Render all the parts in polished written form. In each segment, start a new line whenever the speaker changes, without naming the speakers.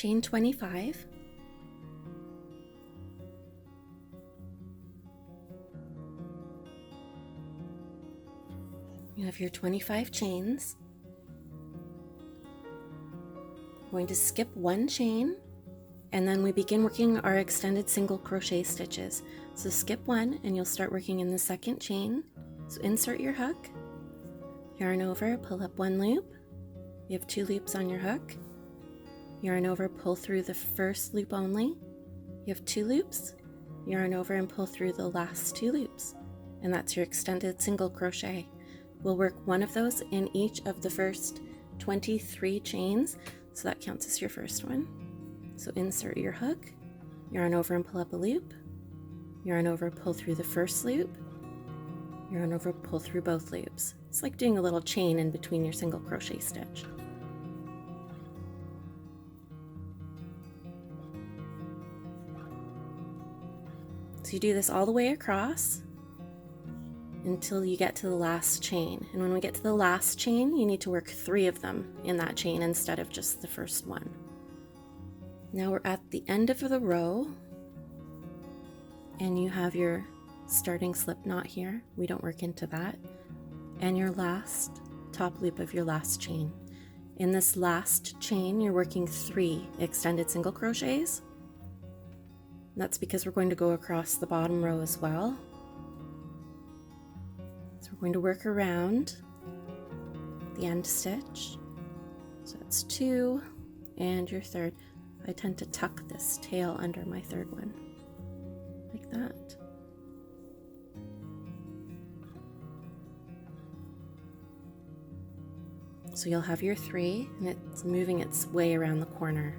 chain 25, you have your 25 chains. We're going to skip one chain, and then we begin working our extended single crochet stitches. So skip one and you'll start working in the second chain. So insert your hook, yarn over, pull up one loop. You have 2 loops on your hook. Yarn over, pull through the first loop only. You have 2 loops. Yarn over and pull through the last 2 loops. And that's your extended single crochet. We'll work one of those in each of the first 23 chains, so that counts as your first one. So insert your hook, yarn over and pull up a loop, yarn over, pull through the first loop, yarn over, pull through both loops. It's like doing a little chain in between your single crochet stitch. So you do this all the way across until you get to the last chain. And when we get to the last chain, you need to work 3 of them in that chain instead of just the first one. Now we're at the end of the row, and you have your starting slip knot here. We don't work into that. And your last top loop of your last chain. In this last chain, you're working 3 extended single crochets. That's because we're going to go across the bottom row as well. So we're going to work around the end stitch. So that's 2 and your third. I tend to tuck this tail under my third one, like that. So you'll have your 3 and it's moving its way around the corner.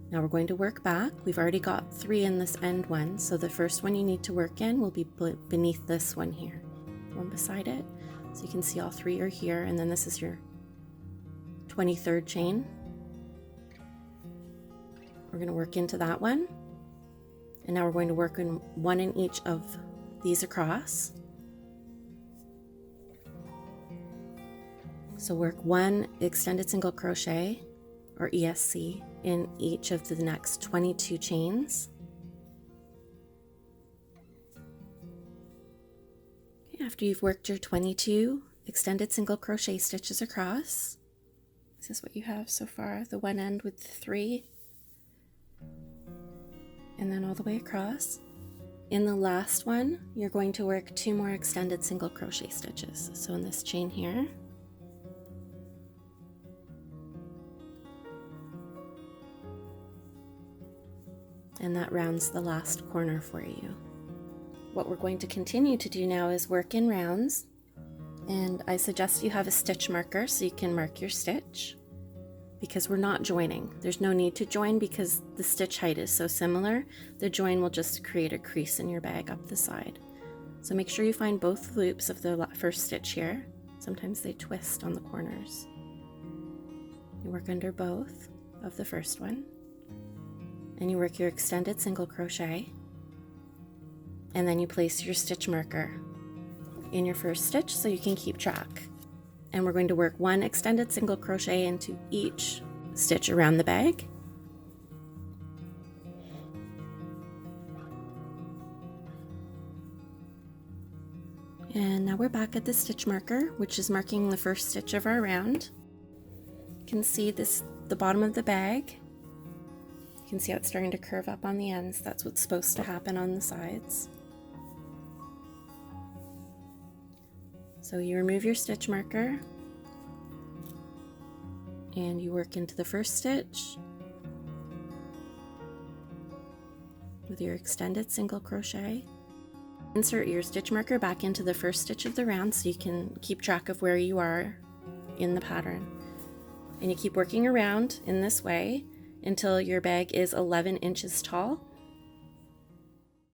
Now we're going to work back. We've already got 3 in this end one, so the first one you need to work in will be beneath this one here, one beside it. So you can see all 3 are here, and then this is your 23rd chain. We're going to work into that one, and now we're going to work in one in each of these across. So work 1 extended single crochet or ESC in each of the next 22 chains. Okay, after you've worked your 22 extended single crochet stitches across, this is what you have so far, the one end with 3, and then all the way across. In the last one, you're going to work 2 more extended single crochet stitches. So in this chain here, and that rounds the last corner for you. What we're going to continue to do now is work in rounds, and I suggest you have a stitch marker so you can mark your stitch, because we're not joining. There's no need to join because the stitch height is so similar. The join will just create a crease in your bag up the side. So make sure you find both loops of the first stitch here. Sometimes they twist on the corners. You work under both of the first one, and you work your extended single crochet, and then you place your stitch marker in your first stitch so you can keep track. And we're going to work 1 extended single crochet into each stitch around the bag. And now we're back at the stitch marker, which is marking the first stitch of our round. You can see this, the bottom of the bag. You can see how it's starting to curve up on the ends. That's what's supposed to happen on the sides. So you remove your stitch marker and you work into the first stitch with your extended single crochet. Insert your stitch marker back into the first stitch of the round so you can keep track of where you are in the pattern. And you keep working around in this way until your bag is 11 inches tall.